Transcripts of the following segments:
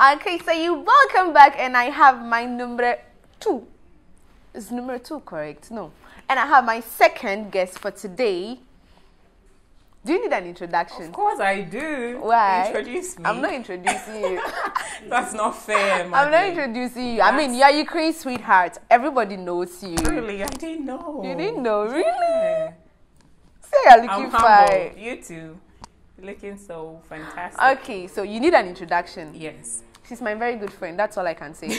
Okay, so you welcome back, and I have my number 2. Is number 2 correct? No. And I have my second guest for today. Do you need an introduction? Of course I do. Why? Introduce me. I'm not introducing you. That's not fair, Madlyn. I'm not introducing you. I mean, you're Ukraine's sweetheart. Everybody knows you. Really? I didn't know. You didn't know? Really? Yeah. Say you're looking I'm fine. humble. You too. Looking so fantastic. Okay, so you need an introduction. Yes. She's my very good friend. That's all I can say.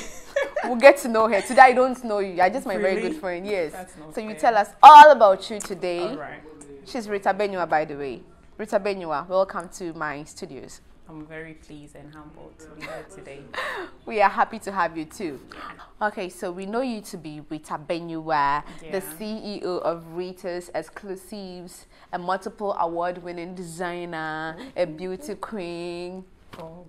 We'll get to know her. Today I don't know you. You're just my very good friend. Yes. That's not So you fair. tell us all about you today. All right. She's Rita Benyiwa, by the way. Rita Benyiwa, welcome to my studios. I'm very pleased and humbled to be here today. We are happy to have you too. Okay, so we know you to be Rita Benyiwa, the CEO of Ritasxclusives, a multiple award-winning designer, a beauty queen. Oh,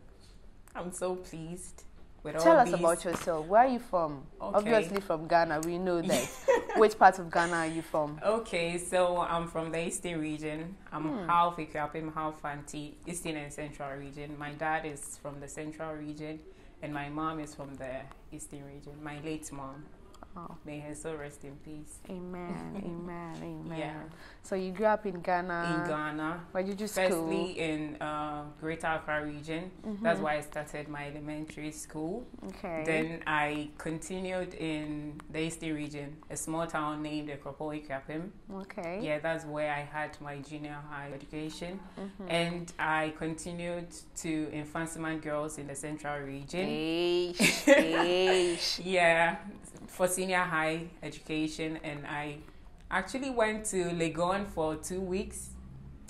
I'm so pleased with Tell all us these. about yourself. Where are you from? Okay. Obviously from Ghana, we know that. Which part of Ghana are you from? Okay, so I'm from the Eastern region. I'm half Ethiopian, half Fanti, Eastern and Central region. My dad is from the Central region, and my mom is from the Eastern region. My late mom. Oh. May her soul rest in peace. Amen, amen, amen. Yeah. So you grew up in Ghana. In Ghana. Where did you school? Firstly in Greater Accra region. That's why I started my elementary school. Okay. Then I continued in the Eastern region, a small town named Ikapim. Okay. Yeah, that's where I had my junior high education. And I continued to Infantsman Girls in the Central region. Yeah, for senior high education, and I actually went to Legon for 2 weeks.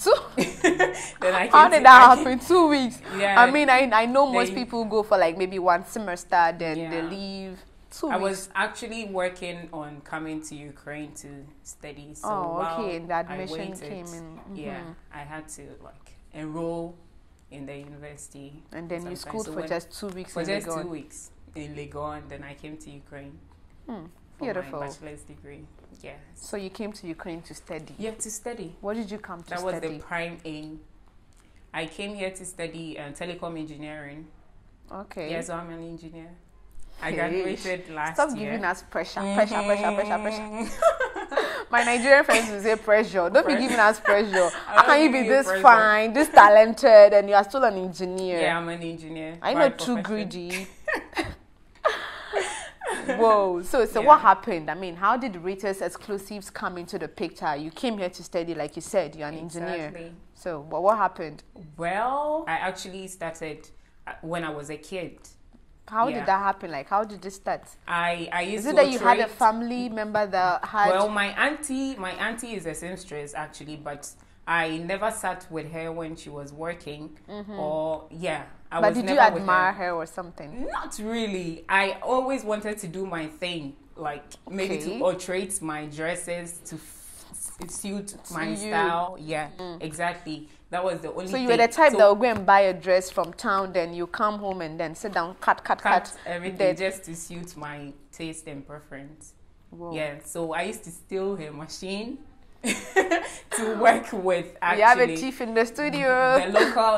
Then I How did that happen? 2 weeks? Yeah. I mean, I know most people go for like maybe 1 semester, then they leave. 2 weeks. I was actually working on coming to Ukraine to study. So okay, and the admission I waited, came in. Yeah, I had to like enroll in the university. And then you schooled for just 2 weeks for in just Legon. 2 weeks in Legon. Then I came to Ukraine for Beautiful. my bachelor's degree. Yes. So you came to Ukraine to study. You have to study. What did you come to That study? was the prime aim. I came here to study telecom engineering. Okay. Yeah, so I'm an engineer. I graduated last Stop year. giving us pressure. My Nigerian friends will say pressure. Don't be giving us pressure. How can you be this fine, this talented, and you are still an engineer? Yeah, I'm an engineer. I'm not too greedy. Whoa. So what happened? I mean, how did Ritasxclusives come into the picture? You came here to study, like you said, you're an engineer. So what happened? Well, I actually started when I was a kid. How did that happen? Like, how did it start? I used to. Is it that you had a family member that had? Well, my auntie is a seamstress actually, but I never sat with her when she was working. Or But did you admire her or something? Not really. I always wanted to do my thing, like maybe to alterate my dresses to suit my style. Yeah, exactly. That was the only thing. So you were the type that would go and buy a dress from town, then you come home and then sit down, cut everything just to suit my taste and preference. Whoa. Yeah, so I used to steal her machine to work with. Actually, you have a thief in the studio.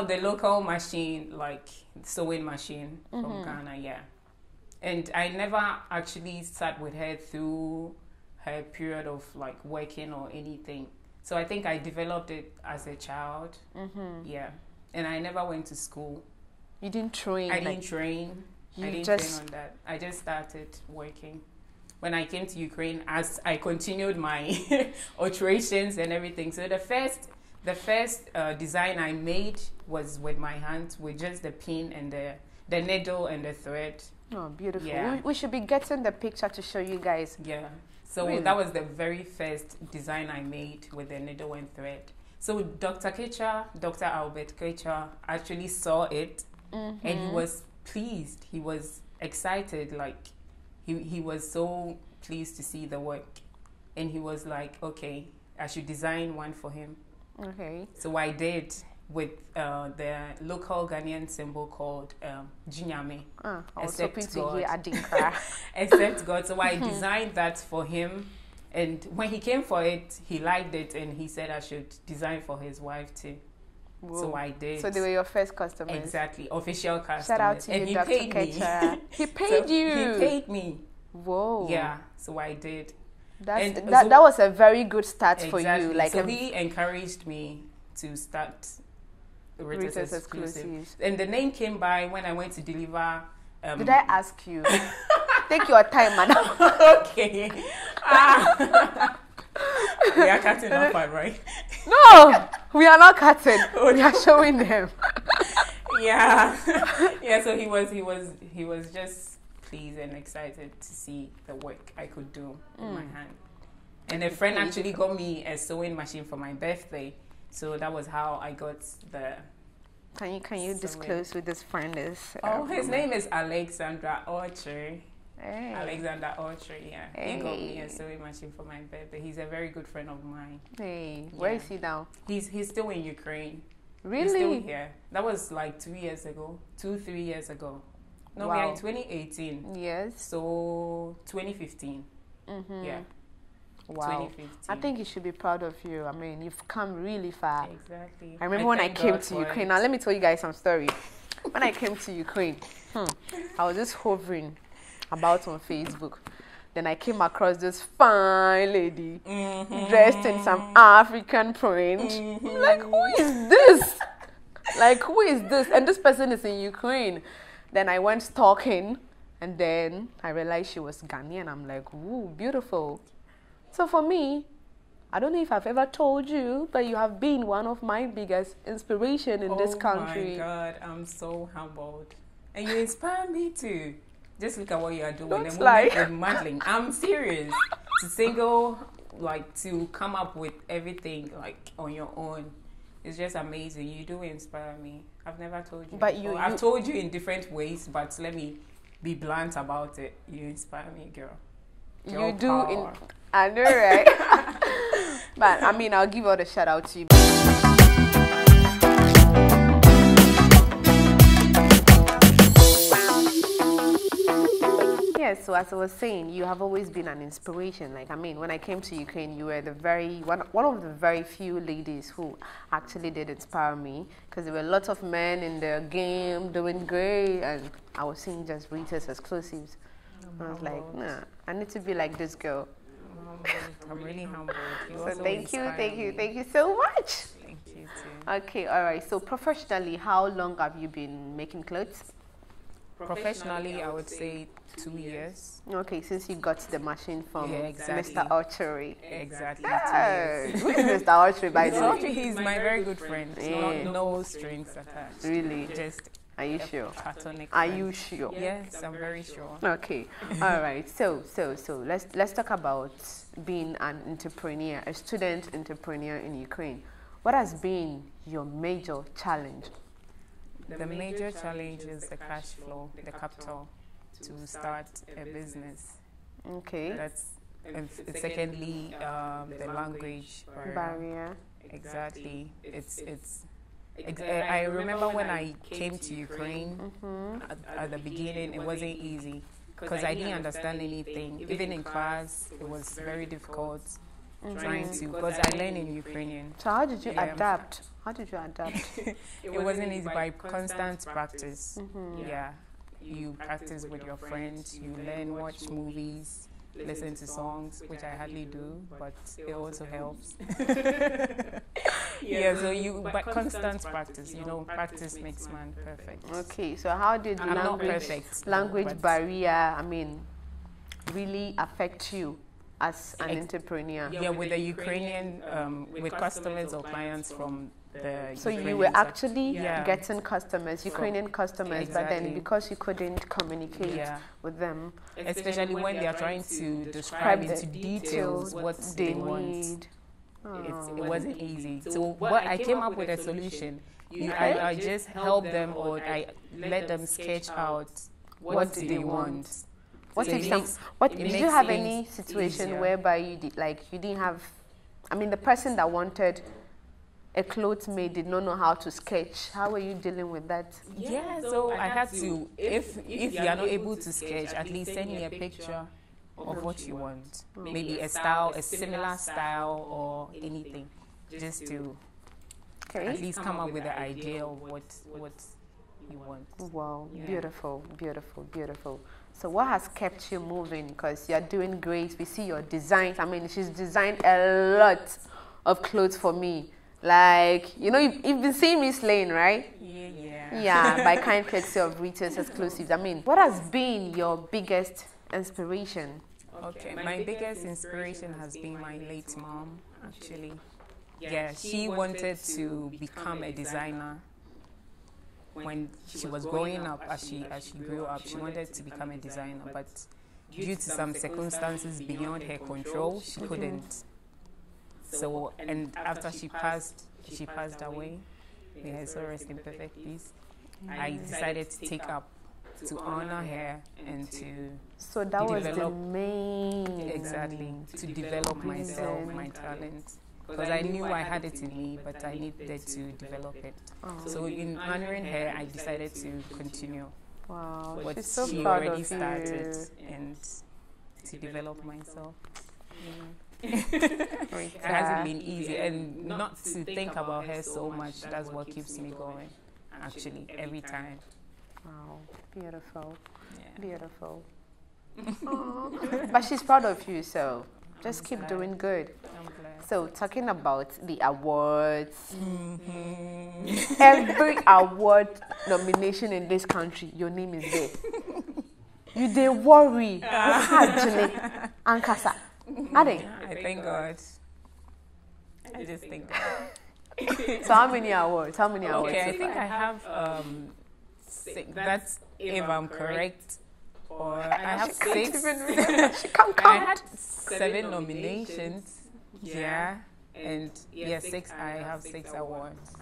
The local machine, like sewing machine from Ghana. Yeah, and I never actually sat with her through her period of like working or anything. So I think I developed it as a child. Yeah, and I never went to school. You didn't train. I didn't train. I didn't train on that. I just started working. When I came to Ukraine, as I continued my alterations and everything. So the first design I made was with my hands, with just the pin and the needle and the thread. Oh, beautiful. Yeah. We should be getting the picture to show you guys. Yeah. So that was the very first design I made with the needle and thread. So Dr. Albert Kecha actually saw it and he was pleased. He was excited, like he was so pleased to see the work. And he was like, okay, I should design one for him. Okay. So I did with the local Ghanaian symbol called Jinyame. I was hoping to hear Adinkra. Except God. So I designed that for him. And when he came for it, he liked it and he said I should design for his wife too. Whoa. So I did. So they were your first customers. Exactly, official customers. Shout out to and you, he Dr. paid me. He paid you. He paid me. Whoa. Yeah, so I did. That was a very good start for you. Like, so he encouraged me to start Ritasxclusives. And the name came by when I went to deliver. Did I ask you? Take your time, madam. Okay. We are cutting off, right? No, we are not cutting. We are showing them. Yeah. Yeah, so he was just pleased and excited to see the work I could do in my hand. And a friend actually got me a sewing machine for my birthday. So that was how I got the... Can you disclose who this friend is? His name is Alexander Autry. Hey. Alexander Autry, yeah. Hey. He got me a sewing machine for my birthday. He's a very good friend of mine. Hey, where is he now? He's still in Ukraine. Really? He's still here. That was like 3 years ago. 3 years ago. No, we are in 2018. Yes. So 2015. Yeah. Wow. I think you should be proud of you. I mean, you've come really far. Exactly. I remember when I came to Ukraine. Now, let me tell you guys some story. When I came to Ukraine, I was just hovering about on Facebook. Then I came across this fine lady dressed in some African print. I'm like, who is this? Like, who is this? And this person is in Ukraine. Then I went stalking, and then I realized she was Ghanaian. I'm like, ooh, beautiful. So for me, I don't know if I've ever told you, but you have been one of my biggest inspiration in this country. Oh my God, I'm so humbled. And you inspire me too. Just look at what you are doing. Looks like Madlyn. I'm serious. To come up with everything like on your own. It's just amazing. You do inspire me. I've never told you. But I've told you in different ways, but let me be blunt about it. You inspire me, girl. You do. I know, right? But I mean, I'll give all the shout out to you. Yes, so as I was saying, you have always been an inspiration. Like, I mean, when I came to Ukraine, you were one of the very few ladies who actually did inspire me, because there were lots of men in the game doing great, and I was seeing just Ritasxclusives. I was like, nah, I need to be like this girl. I'm really humbled. So thank you so much. Thank you too. Okay, all right. So professionally, how long have you been making clothes? Professionally, I would say 2 years. Okay, since you got the machine from exactly. Mr. Autry. Exactly. Yeah. Who is Mr. Autry, by the way? He's my very good friend. Yeah. No strings attached. Really? Just. Are you sure? Are you sure? Yes, I'm very sure. Okay. All right. So let's talk about being an entrepreneur, a student entrepreneur in Ukraine. What has been your major challenge? The major challenge is the cash flow, the capital to start a business. Okay. That's secondly the language barrier. Exactly. I remember when I came to Ukraine at the beginning, it wasn't easy because I didn't understand anything. Even in class, it was very difficult because I learned in Ukrainian. So how did you adapt? It wasn't easy by constant practice. Yeah, you practice with your friends, you learn, watch movies, listen to songs, which I hardly do, but it also helps. Yeah, so but constant practice, practice makes man perfect. Okay, so how did language barrier, really affect you as an entrepreneur? Yeah, with the Ukrainian, with customers or clients from the So you were actually getting customers, Ukrainian customers, but then because you couldn't communicate with them. Especially when they are trying to describe into details what they want. It wasn't easy. So I came up with a solution. I just help them, or I let them sketch out what they want. Did you have any situation whereby you didn't have, the person that wanted a clothes made did not know how to sketch? How were you dealing with that? Yeah, so I had to, if you are not able to sketch, at least send me a picture of what you want. Maybe a style, a similar style or anything, just to Okay. At least come up with the idea of what you want. Wow, Yeah. beautiful, beautiful, beautiful. So what has kept you moving? Because you're doing great. We see your designs. I mean, she's designed a lot of clothes for me. Like, you know, you've been seeing me slaying, right? Yeah. Yeah, by kind courtesy of Ritasxclusives. I mean, what has been your biggest inspiration? Okay, my biggest inspiration has been my late mom, actually. Yeah, she wanted to become a designer. When she was growing up, as she grew up, she wanted to become a designer, but due to some circumstances beyond her control, she couldn't. So, and after she passed away. May her soul rest in perfect peace. I decided to take up to honor her and to So that was the main. exactly to develop myself, my talent. Because I knew I had it in me, but I needed to develop it. So in honoring her, I decided to continue Wow, what she's so she proud already of started you. and to develop myself. Rita. It hasn't been easy, and not to think about her so much, that's what keeps me going, actually, every time. Wow, beautiful, Yeah. beautiful. Aw. But she's proud of you, so just keep doing good. I'm glad. So talking about the awards, every award nomination in this country, your name is there. You dey worry, Ankasa. I thank God. I just thank God. So how many awards? How many awards? Okay, I so think far? I have 6. That's if I'm correct. Or I have 6. She can't I count. had 7 nominations. Yeah. And yeah, 6. I have 6 awards.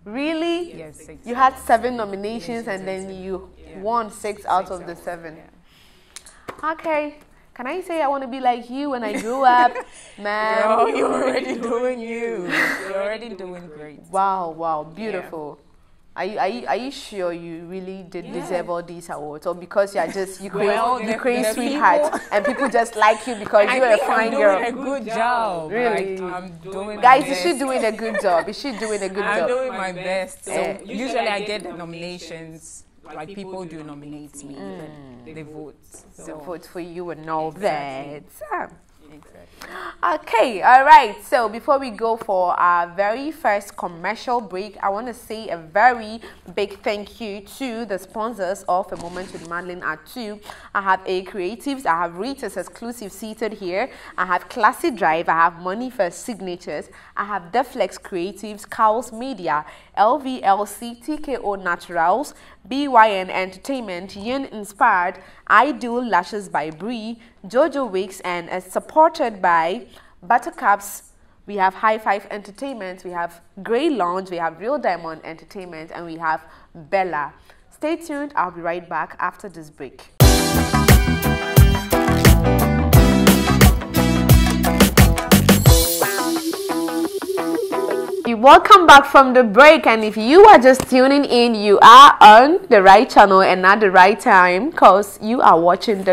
Really? Yes, 6. You had 7 nominations and then you won 6 out of the 7. Okay. Can I say I want to be like you when I grew up? Man. Oh, you're already doing you. You're already doing great. Wow, wow, beautiful. Are you sure you really did deserve all these awards, or because you're just Ukraine the sweetheart and people just like you because you're a fine girl? I'm doing a good job. Really? Like, I'm doing Guys, my is she best. doing a good job? Is she doing a good I'm job? doing my best. So Yeah. usually I get the nominations. Like people do nominate me, they vote. So vote for you and all that. Exactly. Okay, all right. So before we go for our very first commercial break, I want to say a very big thank you to the sponsors of A Moment with Madlyn at 2. I have A Creatives, I have Ritasxclusives seated here, I have Classy Drive, I have Money First Signatures, I have Deflex Creatives, Cowls Media, LVLC, TKO Naturals, BYN Entertainment, Yin Inspired, Ideal Lashes by Bree, Jojo Wigs, and supported by Buttercups. We have High Five Entertainment, we have Grey Lounge, we have Real Diamond Entertainment, and we have Bella. Stay tuned, I'll be right back after this break. Welcome back from the break, and if you are just tuning in, you are on the right channel and at the right time, because you are watching the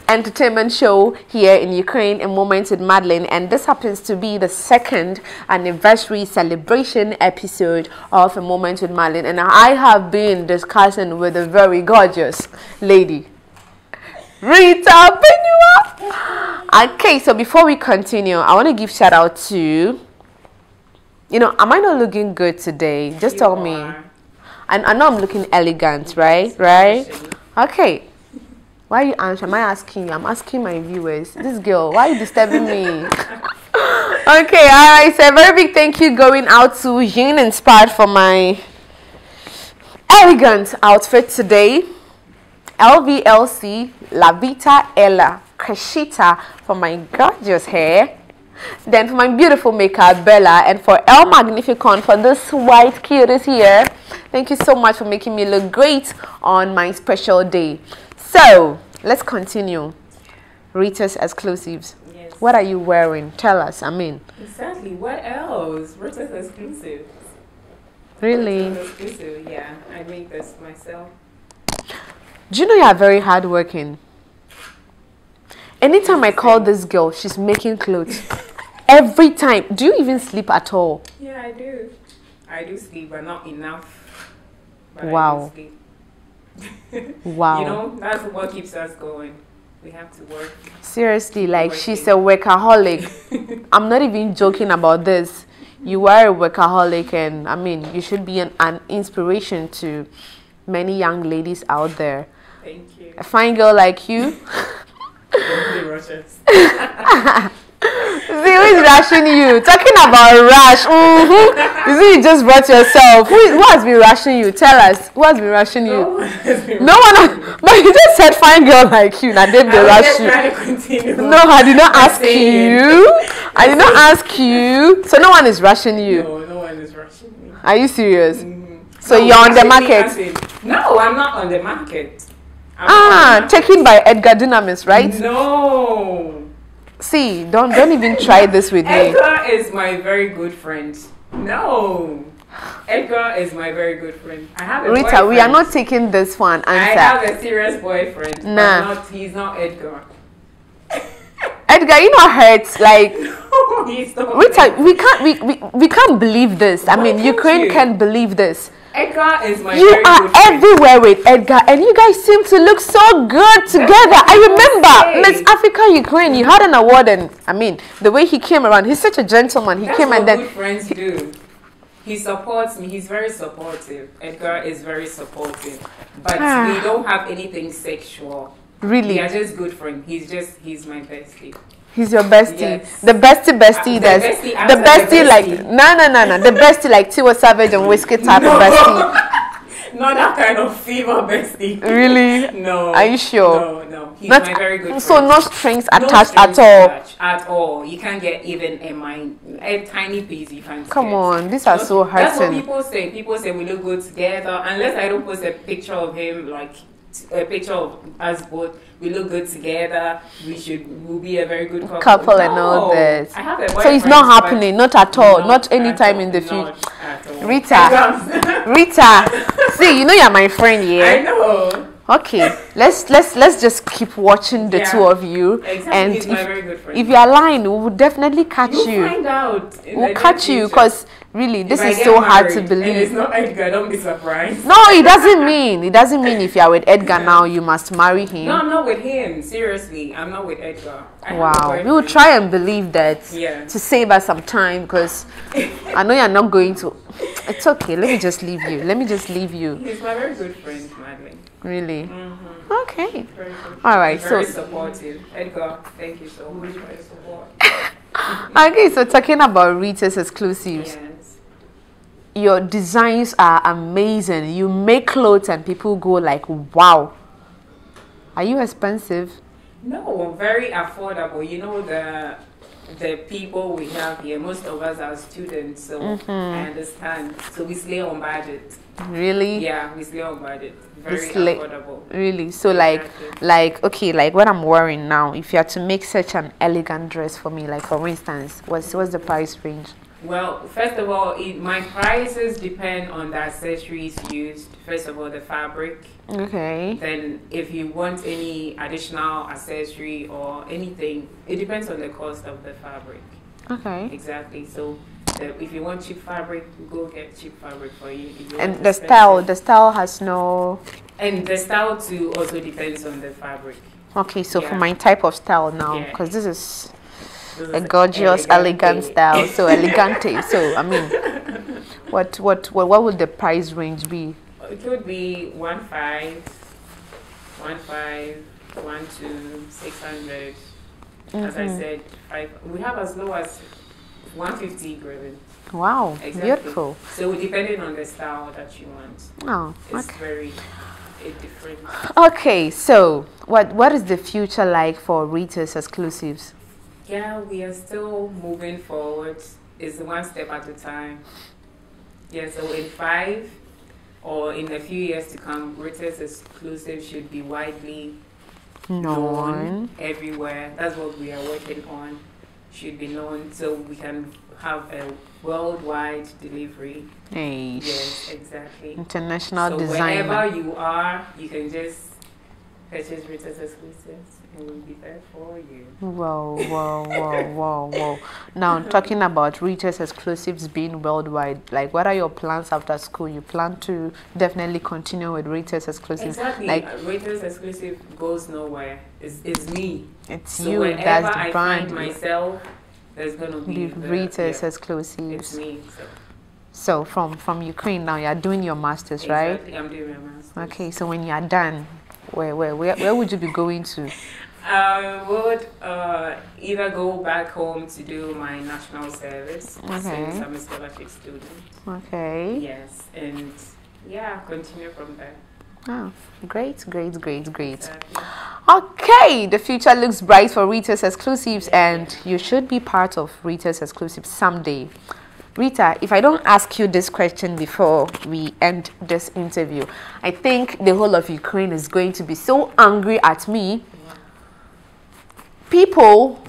entertainment show here in Ukraine, A Moment with Madlyn, and this happens to be the 2nd anniversary celebration episode of A Moment with Madlyn, and I have been discussing with a very gorgeous lady, Rita Benyiwa. Okay, so before we continue, I want to give shout out to, am I not looking good today? Just tell me. I know I'm looking elegant, right? Right? Okay. Why are you answering? Am I asking you? I'm asking my viewers. This girl, why are you disturbing me? Okay, alright. So a very big thank you going out to Yin Inspired for my elegant outfit today. LVLC, La Vita Ella Kashita for my gorgeous hair. Then for my beautiful makeup, Bella, and for El Magnificon for this white cuties here. Thank you so much for making me look great on my special day. So let's continue. Ritasxclusives. Yes. What are you wearing? Tell us. Exactly. What else? Ritasxclusives. Really? Exclusive. Yeah. I make this myself. Do you know you are very hardworking? Anytime I call this girl, she's making clothes. every time. Do you even sleep at all? Yeah, I do. I do sleep, but not enough. But Wow. I do sleep. Wow. You know, that's what keeps us going. We have to work. Seriously, like she's a workaholic. I'm not even joking about this. You are a workaholic, and I mean, you should be an inspiration to many young ladies out there. Thank you. A fine girl like you. See, who is rushing you? Talking about rush. You see, you just brought yourself. Who has been rushing you? Tell us. Who has been rushing you? No one. But you just said fine girl like you. Now they rush you. No, I did not ask you. I did not ask you. So no one is rushing you. No one is rushing me. Are you serious? Mm-hmm. So you're on the market? No, I'm not on the market. Taken by Edgar Dunamis, right? No. See, don't even try this with me. Edgar is my very good friend. No. Edgar is my very good friend. I have a Rita, boyfriend. we are not taking this one answer. I have a serious boyfriend. Nah. He's not Edgar. Edgar, you know hurts like No, he's not Rita, we can't believe this. I mean, Ukraine can't believe this. Edgar is my You very are good friend. everywhere with Edgar, and you guys seem to look so good together. I remember Miss Africa Ukraine. You had an award, and I mean, the way he came around, he's such a gentleman. That's came what and then good friends do. He supports me. He's very supportive. Edgar is very supportive, but we don't have anything sexual. really, We are just good friends. He's my bestie. he's your bestie. Yes. The bestie The that's bestie the after the bestie like bestie. no. The bestie like Tiwa Savage and Whiskey type of bestie. Not that kind of fever bestie. Really? No. Are you sure? No. He's Not, my very good friend. so no strings No attached strings at all. attached at all. You can't get even a tiny piece you can't Come get. on, these are so That's what hurting. people say. People say we look good together. Unless I don't post a picture of him, like a picture of us both, we look good together. We'll be a very good couple. And all this. I have a So it's boyfriend, not but happening, not at all, not not anytime at in the all, future. not at all. Rita, see, you know you're my friend, I yeah. know. Okay, let's just keep watching the two of you, Exactly. and He's my very good friend. if you're lying, we will definitely catch You'll you. find out. We'll catch you because really, this is If I so get hard to married and it's believe. not Edgar, don't be surprised. No, it doesn't mean if you're with Edgar now, you must marry him. No, I'm not with him. Seriously, I'm not with Edgar. I have a Wow, we boyfriend. will try and believe that Yeah. to save us some time because I know you're not going to. It's okay. Let me just leave you. He's my very good friend, Madlyn. Really? Mm-hmm. Okay. Very good. All right. Very So supportive. Edgar, thank you so much for your support. okay. So talking about Rita's exclusives, Yes. your designs are amazing. You make clothes and people go like, "Wow." Are you expensive? No, very affordable. You know the people we have here, most of us are students, so I understand. So we slay on budget. Really? Yeah, we slay on budget. Very slay- affordable. Really? So Exactly. okay, like what I'm wearing now, if you had to make such an elegant dress for me, like for instance, what's the price range? Well, first of all, my prices depend on the accessories used. First of all, the fabric. Okay. Then, if you want any additional accessory or anything, it depends on the cost of the fabric. Okay. Exactly. So, if you want cheap fabric, go get cheap fabric for you. If you And want the expensive- style has no. And the style too also depends on the fabric. Okay, so for Yeah. my type of style now, Yeah. because this is This a is gorgeous, elegant thing. style, so elegante. So I mean, what would the price range be? It could be 1.5, 1.2, 600. As I said, we have as low as 150 graven. Wow, Exactly. beautiful. So depending on the style that you want, Oh, it's okay. very different. Okay, so what is the future like for Rita's exclusives? Yeah, we are still moving forward. It's one step at a time. Yeah, so in 5 or in a few years to come, Ritas Exclusives should be widely known everywhere. That's what we are working on. Should be known so we can have a worldwide delivery. Hey, Yes, exactly. international So designer. wherever you are, you can just purchase Ritas Exclusives. I will be there for you. Whoa. Now, talking about Ritasxclusives being worldwide, like, what are your plans after school? You plan to definitely continue with Ritasxclusives? Exactly. Like, Ritasxclusive goes nowhere. It's me. It's so you. wherever That's the I brand. find myself, there's going to be Ritasxclusives. It's me. So from Ukraine now, you're doing your masters, right? Exactly. I'm doing my masters. Okay, so when you're done, where would you be going to? I would either go back home to do my national service since I'm a scholarship student. Okay. Yes, and continue from there. Oh, great. Exactly. Okay, the future looks bright for Ritasxclusives, and you should be part of Ritasxclusives someday. Rita, if I don't ask you this question before we end this interview, I think the whole of Ukraine is going to be so angry at me. People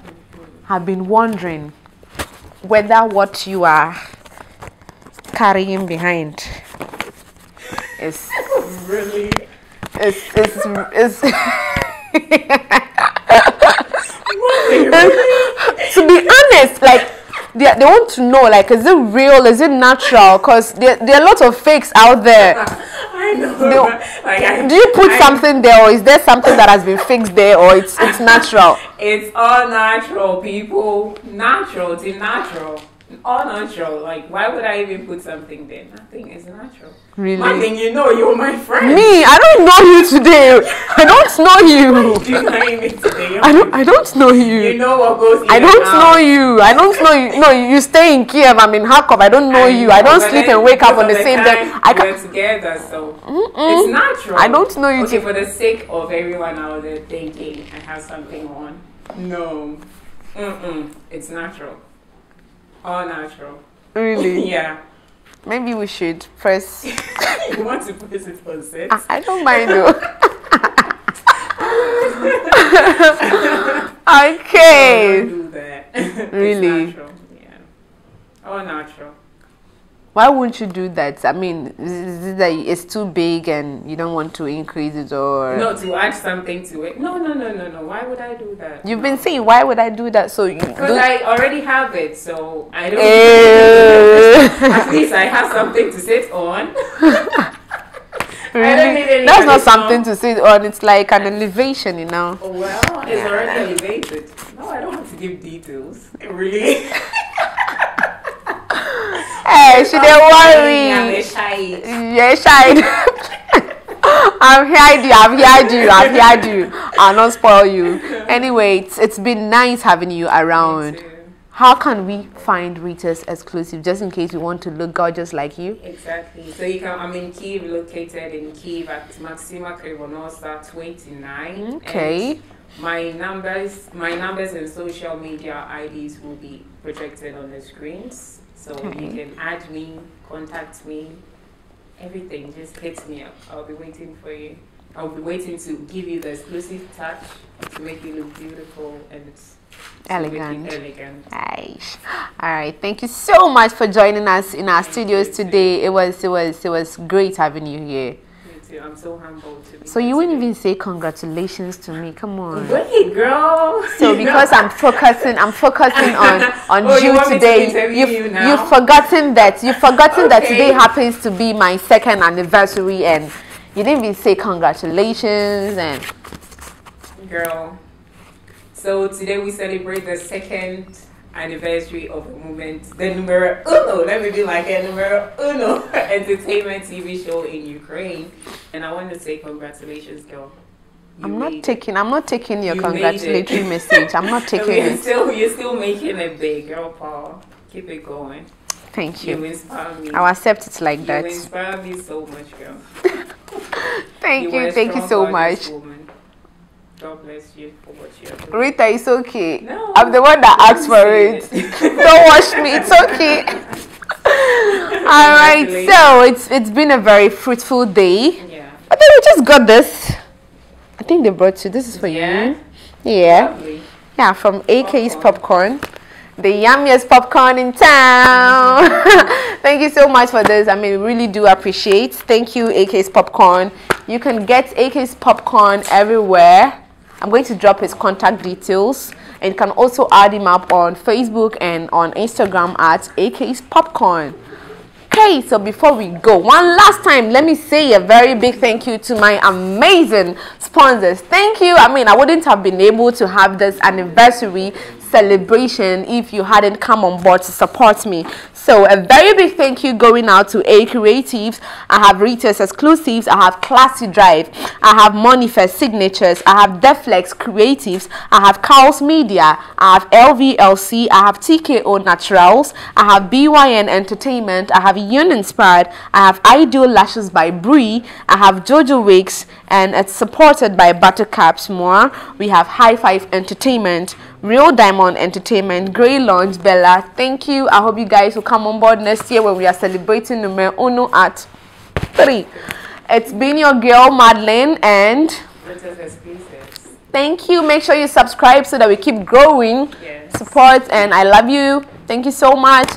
have been wondering whether what you are carrying behind is really is to be honest, like they want to know, like, is it real, is it natural, because there are a lot of fakes out there. I know. Do you put something there, or is there something that has been fixed there, or it's natural? It's all natural, people. Natural. It's natural. All natural. Like, why would I even put something there? Nothing is natural. Really? Madlyn, you know you're my friend. Me? I don't know you today. I don't know you. Denying me today. I don't know you. You know what goes in I don't and know out. you. I don't know you. No, you stay in Kiev. I'm in Kharkov. I don't know you. I don't sleep and wake up on the same day. We're together, so it's natural. I don't know you. Okay, for the sake of everyone out there thinking I have something on, no, it's natural. All natural. Really? Yeah. Maybe we should press. You want to put it on set? I don't mind though. Okay. No, don't do that. Really? It's natural. Yeah. All natural. Why wouldn't you do that? I mean, is it that it's too big and you don't want to increase it, or no, to add something to it? No. Why would I do that? You've been saying, why would I do that? So because I already have it, so I don't. At least I have something to sit on. Really? That's not something to sit on. It's like an elevation, you know. Oh, well, it's already elevated. No, I don't have to give details. Really. Hey, she don't worry. Yeah, shy. I've heard you. I'll not spoil you. Anyway, it's been nice having you around. How can we find Ritasxclusives, just in case we want to look gorgeous like you? Exactly. So you can. I'm in Kyiv, located in Kyiv at Maxima Krivonosa 29. Okay. And my numbers and social media IDs will be projected on the screens. So you can add me, contact me, everything. Just hit me up. I'll be waiting for you. I'll be waiting to give you the exclusive touch to make you look beautiful and elegant. Nice. All right. Thank you so much for joining us in our studios today. It was great having you here. I'm so humbled to be. So you wouldn't even say congratulations to me? Come on. Wait, girl. So because I'm focusing on you today. You've forgotten that that today happens to be my 2nd anniversary, and you didn't even say congratulations. And girl, so today we celebrate the 2nd anniversary of the movement, the numero uno, let me be like a numero uno entertainment TV show in Ukraine. And I want to say congratulations, girl. I'm not taking your congratulatory message. I'm not taking it. You're still making it big, girl, Paul. Keep it going. Thank you. You inspire me. I'll accept it like that. You inspire me so much, girl. Thank you so much. Woman. God bless you for what you are doing. Rita, it's okay. No, I'm the one that asked for it. Don't wash me. It's okay. All right. So it's been a very fruitful day. Yeah. I think we just got this. I think they brought you. This is for you. Yeah. Lovely. Yeah, from AK's Popcorn. The yummiest popcorn in town. Thank you so much for this. I mean, we really do appreciate. Thank you, AK's Popcorn. You can get AK's Popcorn everywhere. I'm going to drop his contact details, and you can also add him up on Facebook and on Instagram at AK's Popcorn. Okay, so before we go, one last time, let me say a very big thank you to my amazing sponsors. Thank you. I mean, I wouldn't have been able to have this anniversary celebration if you hadn't come on board to support me. So a very big thank you going out to A Creatives. I have Ritasxclusives. I have Classy Drive. I have Monifest Signatures. I have Deflex Creatives. I have Carl's Media. I have LVLC. I have TKO Naturals. I have BYN Entertainment. I have Yun Inspired. I have Ideal Lashes by Bree. I have Jojo Wigs, and it's supported by Buttercups More. We have High Five Entertainment, Real Diamond Entertainment, Grey Lounge, Bella. Thank you. I hope you guys will come on board next year when we are celebrating numero uno at 3. It's been your girl Madlyn and Ritasxclusives. Thank you. Make sure you subscribe so that we keep growing. Yes. Support, and I love you. Thank you so much.